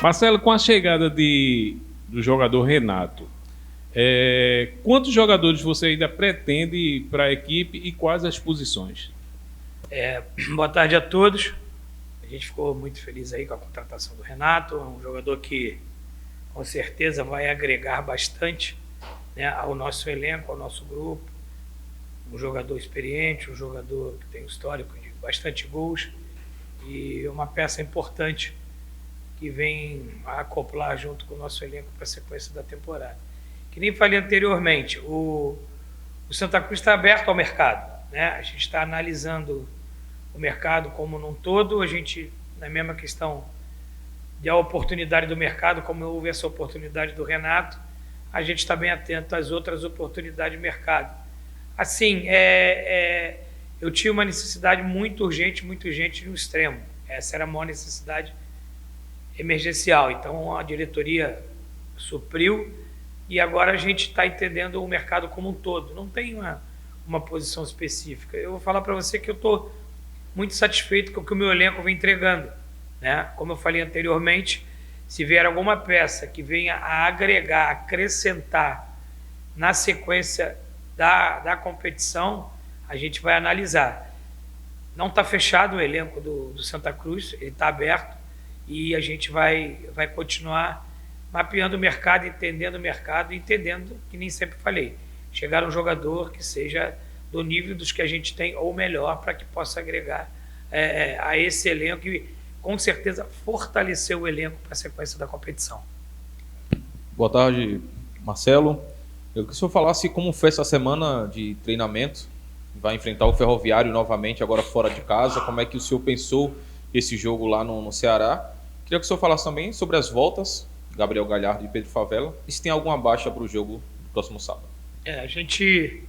Marcelo, com a chegada do jogador Renato, quantos jogadores você ainda pretende para a equipe e quais as posições? Boa tarde a todos. A gente ficou muito feliz aí com a contratação do Renato, um jogador que com certeza vai agregar bastante, né, ao nosso elenco, ao nosso grupo. Um jogador experiente, um jogador que tem um histórico de bastante gols e uma peça importante que vem a acoplar junto com o nosso elenco para a sequência da temporada. Que nem falei anteriormente, o Santa Cruz está aberto ao mercado, né? A gente está analisando o mercado como num todo, a gente, na mesma questão de a oportunidade do mercado, como houve essa oportunidade do Renato, a gente está bem atento às outras oportunidades de mercado. Assim, eu tinha uma necessidade muito urgente no extremo. Essa era a maior necessidade emergencial. Então, a diretoria supriu e agora a gente está entendendo o mercado como um todo. Não tem uma posição específica. Eu vou falar para você que eu estou muito satisfeito com o que o meu elenco vem entregando, né? Como eu falei anteriormente, se vier alguma peça que venha a agregar, acrescentar na sequência da competição, a gente vai analisar. Não está fechado o elenco do Santa Cruz, ele está aberto e a gente vai continuar mapeando o mercado, entendendo que nem sempre falei, chegar um jogador que seja do nível dos que a gente tem ou melhor para que possa agregar a esse elenco e com certeza fortalecer o elenco para a sequência da competição. Boa tarde, Marcelo. Eu queria que o senhor falasse como foi essa semana de treinamento. Vai enfrentar o Ferroviário novamente, agora fora de casa. Como é que o senhor pensou esse jogo lá no Ceará? Queria que o senhor falasse também sobre as voltas, Gabriel Galhardo e Pedro Favela, e se tem alguma baixa para o jogo do próximo sábado. A gente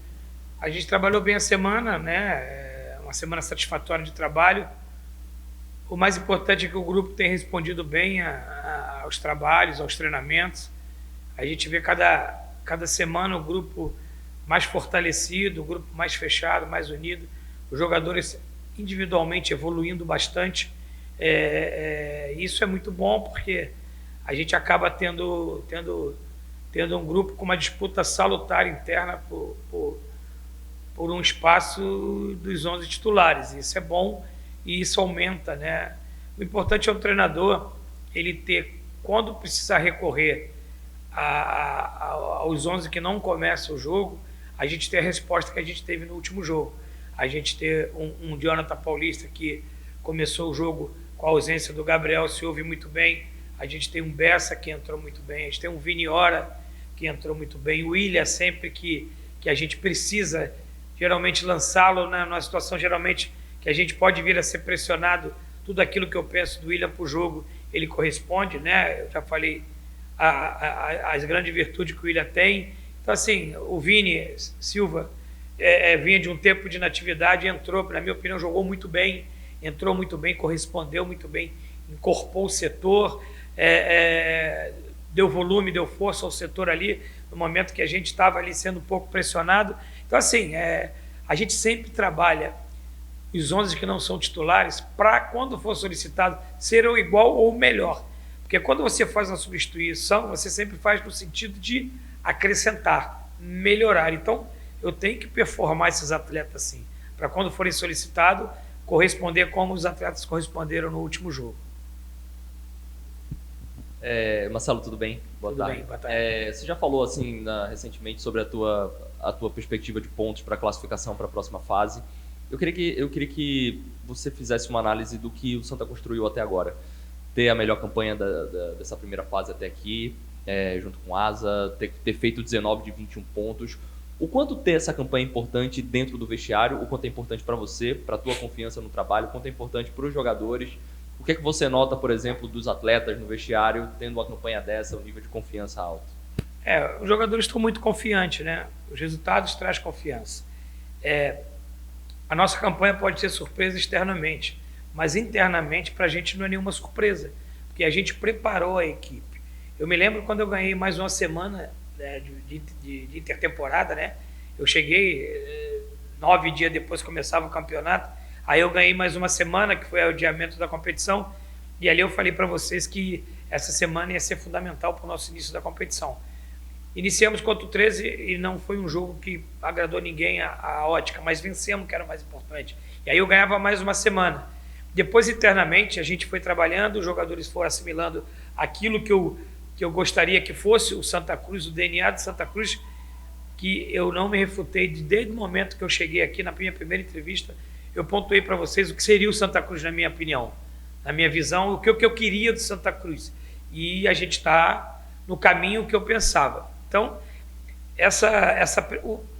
trabalhou bem a semana, né? Uma semana satisfatória de trabalho. O mais importante é que o grupo tem respondido bem aos trabalhos, aos treinamentos. A gente vê cada semana o grupo mais fortalecido, o grupo mais fechado, mais unido, os jogadores individualmente evoluindo bastante. Isso é muito bom porque a gente acaba tendo um grupo com uma disputa salutar interna por um espaço dos 11 titulares. Isso é bom e isso aumenta, né? O importante é o treinador ele ter, quando precisar recorrer aos 11 que não começam o jogo, a gente ter a resposta que a gente teve no último jogo. A gente ter um Jonathan Paulista que começou o jogo com a ausência do Gabriel, se ouve muito bem. A gente tem um Bessa que entrou muito bem, a gente tem um Vini Ora que entrou muito bem, o William sempre que a gente precisa geralmente lançá-lo, né, numa situação geralmente que a gente pode vir a ser pressionado, tudo aquilo que eu penso do William para o jogo, ele corresponde, né? Eu já falei as grandes virtudes que o William tem. Então, assim, o Vini Silva vinha de um tempo de inatividade, entrou, na minha opinião, jogou muito bem, entrou muito bem, correspondeu muito bem, incorporou o setor, deu volume, deu força ao setor ali, no momento que a gente estava ali sendo um pouco pressionado. Então, assim, a gente sempre trabalha os 11 que não são titulares para, quando for solicitado, ser ou igual ou melhor. Porque quando você faz uma substituição, você sempre faz no sentido de acrescentar, melhorar. Então, eu tenho que performar esses atletas assim, para quando forem solicitados, corresponder como os atletas corresponderam no último jogo. Marcelo, tudo bem? Boa tarde. Você já falou assim recentemente sobre a tua perspectiva de pontos para a classificação para a próxima fase. Eu queria que você fizesse uma análise do que o Santa construiu até agora. Ter a melhor campanha dessa primeira fase até aqui, junto com o Asa, ter feito 19 de 21 pontos. O quanto ter essa campanha é importante dentro do vestiário, o quanto é importante para você, para a tua confiança no trabalho, o quanto é importante para os jogadores. O que é que você nota, por exemplo, dos atletas no vestiário, tendo uma campanha dessa, um nível de confiança alto? Os jogadores estão muito confiantes, né? Os resultados trazem confiança. A nossa campanha pode ser surpresa externamente, mas internamente para a gente não é nenhuma surpresa, porque a gente preparou a equipe. Eu me lembro quando eu ganhei mais uma semana de intertemporada, né? Eu cheguei 9 dias depois que começava o campeonato, aí eu ganhei mais uma semana, que foi o adiamento da competição, e ali eu falei para vocês que essa semana ia ser fundamental para o nosso início da competição. Iniciamos contra o 13 e não foi um jogo que agradou ninguém a ótica, mas vencemos, que era o mais importante. E aí eu ganhava mais uma semana. Depois, internamente, a gente foi trabalhando, os jogadores foram assimilando aquilo que eu gostaria que fosse o Santa Cruz, o DNA de Santa Cruz, que eu não me refutei desde o momento que eu cheguei aqui na minha primeira entrevista. Eu pontuei para vocês o que seria o Santa Cruz, na minha opinião, na minha visão, o que eu queria do Santa Cruz. E a gente está no caminho que eu pensava. Então,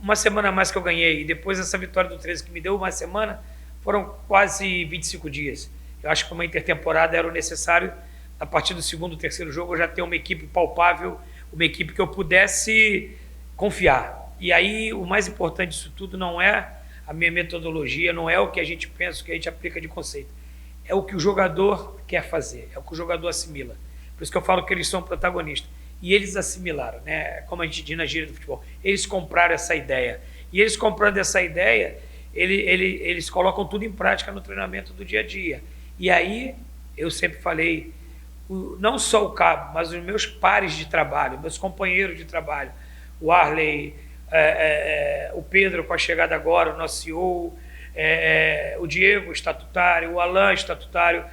uma semana a mais que eu ganhei, e depois essa vitória do 13 que me deu uma semana, foram quase 25 dias. Eu acho que uma intertemporada era o necessário. A partir do segundo, terceiro jogo, eu já ter uma equipe palpável, uma equipe que eu pudesse confiar. E aí, o mais importante disso tudo não é a minha metodologia, não é o que a gente pensa, o que a gente aplica de conceito. É o que o jogador quer fazer, é o que o jogador assimila. Por isso que eu falo que eles são protagonistas. E eles assimilaram, né? Como a gente diz na gíria do futebol. Eles compraram essa ideia. E eles comprando essa ideia, eles colocam tudo em prática no treinamento do dia a dia. E aí, eu sempre falei, não só o Cabo, mas os meus pares de trabalho, meus companheiros de trabalho, o Arley, o Pedro com a chegada agora, o nosso CEO, o Diego, estatutário, o Alan, estatutário,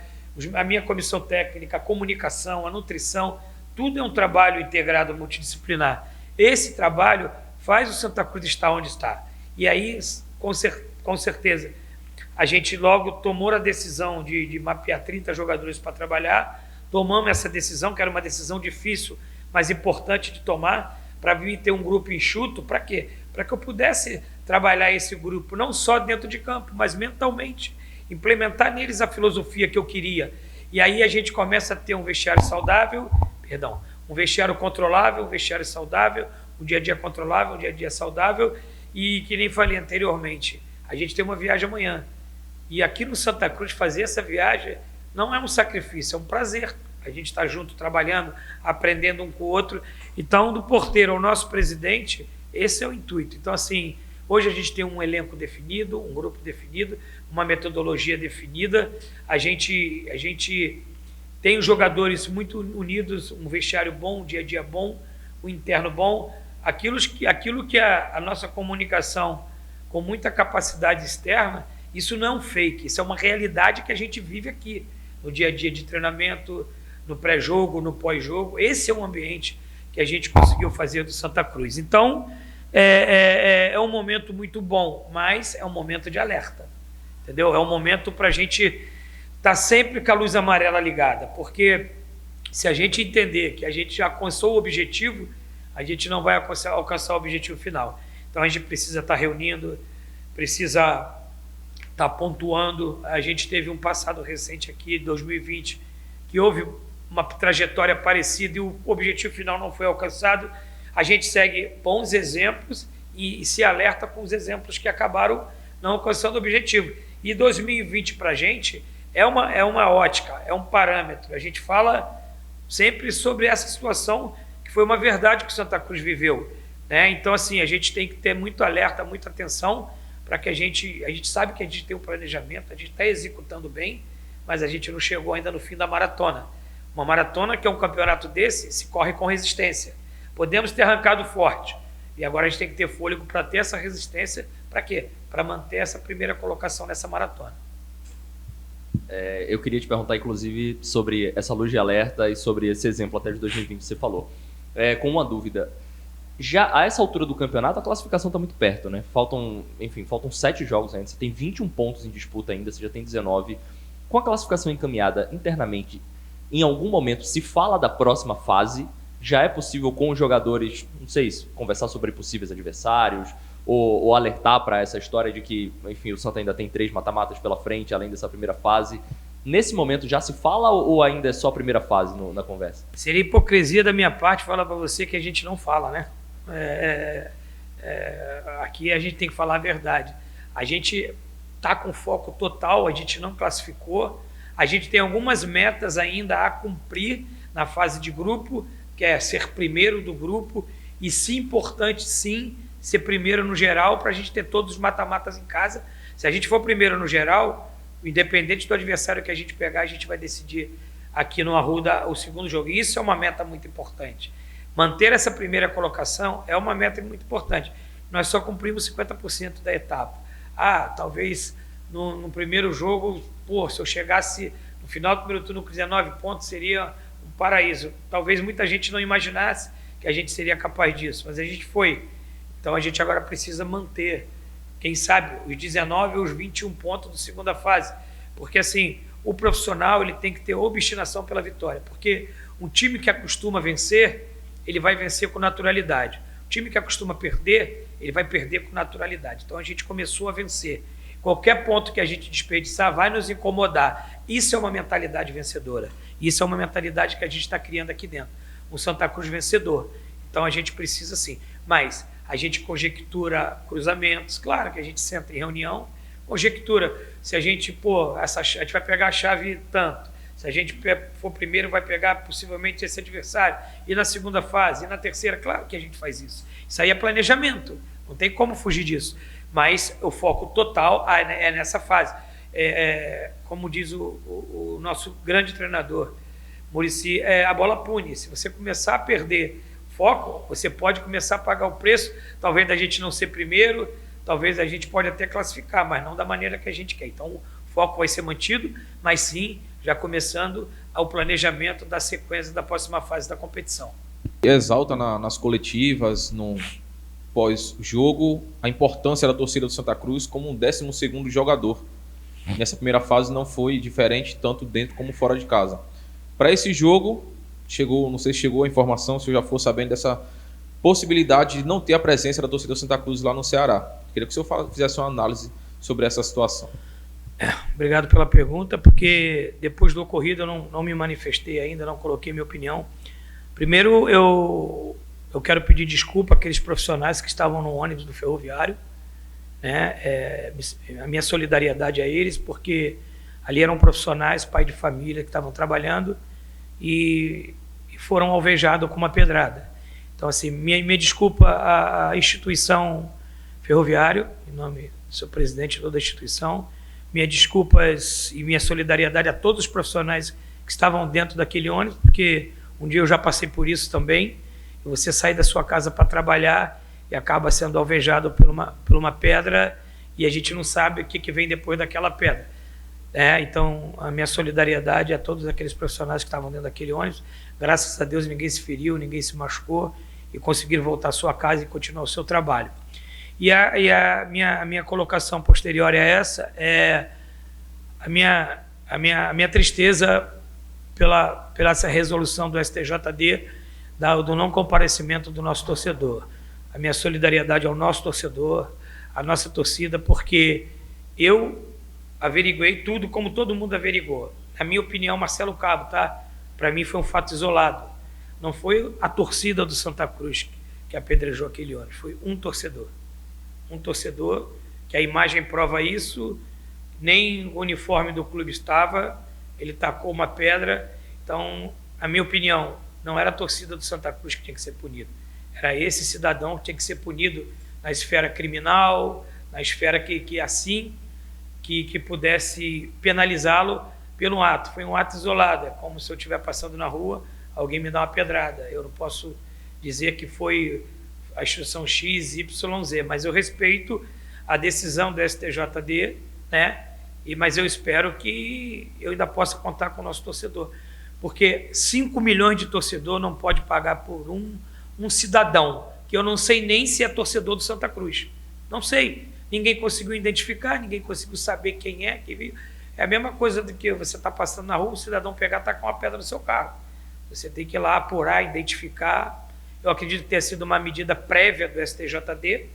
a minha comissão técnica, a comunicação, a nutrição, tudo é um trabalho integrado, multidisciplinar. Esse trabalho faz o Santa Cruz estar onde está. E aí, com certeza, a gente logo tomou a decisão de mapear 30 jogadores para trabalhar, tomamos essa decisão, que era uma decisão difícil, mas importante de tomar, para vir ter um grupo enxuto. Para quê? Para que eu pudesse trabalhar esse grupo, não só dentro de campo, mas mentalmente, implementar neles a filosofia que eu queria. E aí a gente começa a ter um vestiário saudável, um vestiário controlável, um vestiário saudável, um dia a dia controlável, um dia a dia saudável, e que nem falei anteriormente, a gente tem uma viagem amanhã. E aqui no Santa Cruz, fazer essa viagem não é um sacrifício, é um prazer. A gente está junto, trabalhando, aprendendo um com o outro. Então, do porteiro ao nosso presidente, esse é o intuito. Então, assim, hoje a gente tem um elenco definido, um grupo definido, uma metodologia definida. A gente tem os jogadores muito unidos, um vestiário bom, um dia a dia bom, um interno bom. Aquilo que a nossa comunicação, com muita capacidade externa, isso não é um fake, isso é uma realidade que a gente vive aqui, no dia a dia de treinamento, no pré-jogo, no pós-jogo. Esse é um ambiente que a gente conseguiu fazer do Santa Cruz. Então, é um momento muito bom, mas é um momento de alerta, entendeu? É um momento para a gente estar sempre com a luz amarela ligada, porque se a gente entender que a gente já alcançou o objetivo, a gente não vai alcançar o objetivo final. Então, a gente precisa estar reunindo, precisa estar pontuando. A gente teve um passado recente aqui, 2020, que houve uma trajetória parecida e o objetivo final não foi alcançado. A gente segue bons exemplos e se alerta com os exemplos que acabaram não alcançando o objetivo. E 2020 para a gente é uma ótica, é um parâmetro. A gente fala sempre sobre essa situação que foi uma verdade que o Santa Cruz viveu, né? Então, assim, a gente tem que ter muito alerta, muita atenção, para que a gente sabe que a gente tem um planejamento, a gente está executando bem, mas a gente não chegou ainda no fim da maratona. Uma maratona, que é um campeonato desse, se corre com resistência. Podemos ter arrancado forte, e agora a gente tem que ter fôlego para ter essa resistência. Para quê? Para manter essa primeira colocação nessa maratona. Eu queria te perguntar, inclusive, sobre essa luz de alerta e sobre esse exemplo até de 2020 que você falou. Com uma dúvida. Já a essa altura do campeonato, a classificação está muito perto, né? Faltam 7 jogos ainda. Você tem 21 pontos em disputa ainda, você já tem 19. Com a classificação encaminhada internamente, em algum momento se fala da próxima fase. Já é possível com os jogadores, não sei, conversar sobre possíveis adversários ou alertar para essa história de que, enfim, o Santa ainda tem 3 mata-matas pela frente, além dessa primeira fase. Nesse momento já se fala ou ainda é só a primeira fase na conversa? Seria hipocrisia da minha parte falar para você que a gente não fala, né? Aqui a gente tem que falar a verdade. A gente está com foco total, a gente não classificou, a gente tem algumas metas ainda a cumprir na fase de grupo, que é ser primeiro do grupo, e sim, importante sim, ser primeiro no geral, para a gente ter todos os mata-matas em casa. Se a gente for primeiro no geral, independente do adversário que a gente pegar, a gente vai decidir aqui no Arruda o segundo jogo. E isso é uma meta muito importante. Manter essa primeira colocação é uma meta muito importante. Nós só cumprimos 50% da etapa. Talvez no primeiro jogo, se eu chegasse no final do primeiro turno com 19 pontos, seria um paraíso. Talvez muita gente não imaginasse que a gente seria capaz disso, mas a gente foi. Então a gente agora precisa manter, quem sabe, os 19 ou os 21 pontos da segunda fase. Porque assim, o profissional ele tem que ter obstinação pela vitória. Porque um time que acostuma vencer, ele vai vencer com naturalidade. O time que acostuma perder, ele vai perder com naturalidade. Então a gente começou a vencer. Qualquer ponto que a gente desperdiçar vai nos incomodar. Isso é uma mentalidade vencedora. Isso é uma mentalidade que a gente está criando aqui dentro. Um Santa Cruz vencedor. Então a gente precisa sim. Mas a gente conjectura cruzamentos. Claro que a gente senta em reunião, conjectura. Se a gente, a gente vai pegar a chave tanto. Se a gente for primeiro, vai pegar possivelmente esse adversário. E na segunda fase, e na terceira, claro que a gente faz isso. Isso aí é planejamento. Não tem como fugir disso. Mas o foco total é nessa fase. Como diz o nosso grande treinador, Muricy, a bola pune. Se você começar a perder foco, você pode começar a pagar o preço, talvez da gente não ser primeiro, talvez a gente pode até classificar, mas não da maneira que a gente quer. Então o foco vai ser mantido, mas sim, já começando o planejamento da sequência da próxima fase da competição. Exalta nas coletivas, no pós-jogo, a importância da torcida do Santa Cruz como um 12º jogador. Nessa primeira fase não foi diferente, tanto dentro como fora de casa. Para esse jogo, não sei se chegou a informação, se eu já for sabendo dessa possibilidade de não ter a presença da torcida do Santa Cruz lá no Ceará. Queria que o senhor fizesse uma análise sobre essa situação. Obrigado pela pergunta, porque depois do ocorrido eu não me manifestei ainda, não coloquei minha opinião. Primeiro, eu quero pedir desculpa àqueles profissionais que estavam no ônibus do Ferroviário, né? A minha solidariedade a eles, porque ali eram profissionais, pai de família, que estavam trabalhando e foram alvejados com uma pedrada. Então, assim, minha desculpa à instituição Ferroviário, em nome do seu presidente e toda a instituição, minhas desculpas e minha solidariedade a todos os profissionais que estavam dentro daquele ônibus, porque um dia eu já passei por isso também. Você sai da sua casa para trabalhar e acaba sendo alvejado por uma pedra e a gente não sabe o que vem depois daquela pedra. Então, a minha solidariedade a todos aqueles profissionais que estavam dentro daquele ônibus. Graças a Deus, ninguém se feriu, ninguém se machucou e conseguiram voltar à sua casa e continuar o seu trabalho. E a minha colocação posterior a essa é a minha tristeza pela essa resolução do STJD, do não comparecimento do nosso torcedor. A minha solidariedade ao nosso torcedor, à nossa torcida, porque eu averiguei tudo como todo mundo averigou. Na minha opinião, Marcelo Cabo, para mim foi um fato isolado. Não foi a torcida do Santa Cruz que apedrejou aquele ônibus, foi um torcedor. Um torcedor, que a imagem prova isso, nem o uniforme do clube estava, ele tacou uma pedra. Então, a minha opinião, não era a torcida do Santa Cruz que tinha que ser punido. Era esse cidadão que tinha que ser punido na esfera criminal, na esfera que pudesse penalizá-lo pelo ato. Foi um ato isolado, é como se eu estiver passando na rua, alguém me dá uma pedrada. Eu não posso dizer que foi a instrução X, Y, Z, mas eu respeito a decisão do STJD, né? Mas eu espero que eu ainda possa contar com o nosso torcedor. Porque 5 milhões de torcedor não pode pagar por um cidadão, que eu não sei nem se é torcedor do Santa Cruz. Não sei. Ninguém conseguiu identificar, ninguém conseguiu saber quem é. É a mesma coisa do que você está passando na rua, o cidadão pegar e tacar uma pedra no seu carro. Você tem que ir lá apurar, identificar. Eu acredito que tenha sido uma medida prévia do STJD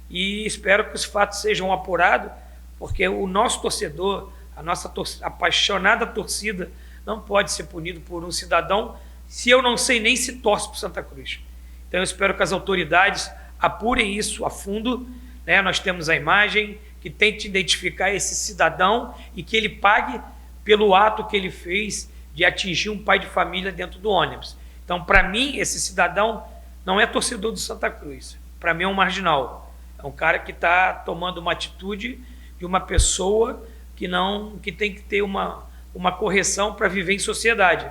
e espero que os fatos sejam apurados, porque o nosso torcedor, a nossa apaixonada torcida, não pode ser punido por um cidadão se eu não sei nem se torce para Santa Cruz. Então eu espero que as autoridades apurem isso a fundo, né? Nós temos a imagem, que tente identificar esse cidadão e que ele pague pelo ato que ele fez de atingir um pai de família dentro do ônibus. Então, para mim, esse cidadão não é torcedor do Santa Cruz. Para mim é um marginal. É um cara que está tomando uma atitude de uma pessoa que tem que ter uma uma correção para viver em sociedade.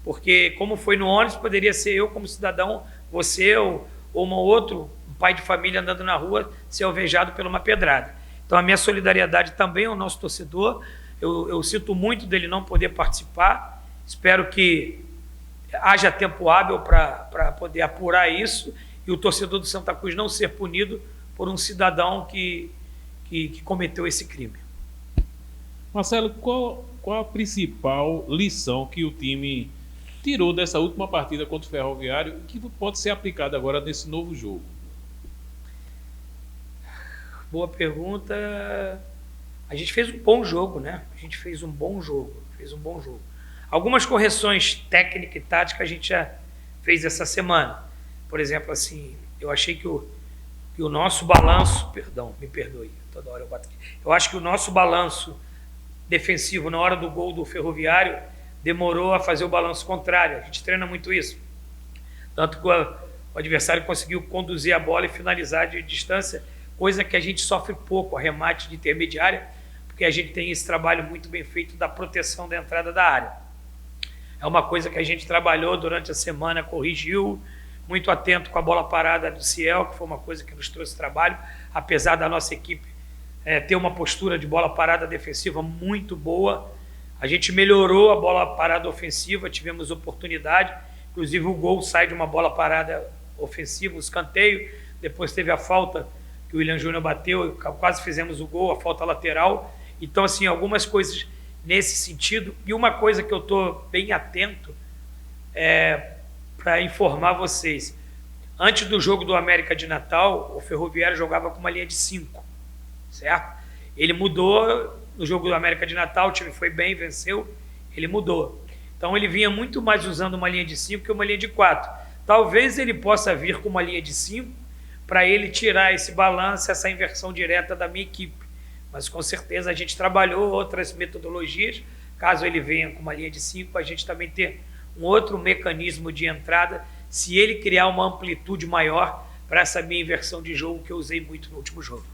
Porque, como foi no ônibus, poderia ser eu como cidadão, você ou um pai de família andando na rua, ser alvejado por uma pedrada. Então, a minha solidariedade também ao nosso torcedor. Eu sinto muito dele não poder participar. Espero que haja tempo hábil para poder apurar isso e o torcedor do Santa Cruz não ser punido por um cidadão que cometeu esse crime. Marcelo, qual a principal lição que o time tirou dessa última partida contra o Ferroviário que pode ser aplicada agora nesse novo jogo? Boa pergunta. A gente fez um bom jogo, né? Fez um bom jogo. Algumas correções técnicas e táticas a gente já fez essa semana. Por exemplo, assim, eu achei que o nosso balanço... Perdão, me perdoe, toda hora eu bato aqui. Eu acho que o nosso balanço defensivo na hora do gol do Ferroviário demorou a fazer o balanço contrário. A gente treina muito isso. Tanto que o adversário conseguiu conduzir a bola e finalizar de distância, coisa que a gente sofre pouco, arremate de intermediária, porque a gente tem esse trabalho muito bem feito da proteção da entrada da área. É uma coisa que a gente trabalhou durante a semana, corrigiu, muito atento com a bola parada do Ciel, que foi uma coisa que nos trouxe trabalho, apesar da nossa equipe ter uma postura de bola parada defensiva muito boa. A gente melhorou a bola parada ofensiva, tivemos oportunidade, inclusive o gol sai de uma bola parada ofensiva, o escanteio, depois teve a falta que o William Júnior bateu, quase fizemos o gol, a falta lateral. Então, assim, algumas coisas nesse sentido. E uma coisa que eu estou bem atento para informar vocês. Antes do jogo do América de Natal, o Ferroviário jogava com uma linha de 5, certo? Ele mudou no jogo do América de Natal, o time foi bem, venceu, ele mudou. Então ele vinha muito mais usando uma linha de 5 que uma linha de 4. Talvez ele possa vir com uma linha de 5 para ele tirar esse balanço, essa inversão direta da minha equipe. Mas com certeza a gente trabalhou outras metodologias. Caso ele venha com uma linha de 5, a gente também ter um outro mecanismo de entrada, se ele criar uma amplitude maior para essa minha inversão de jogo que eu usei muito no último jogo.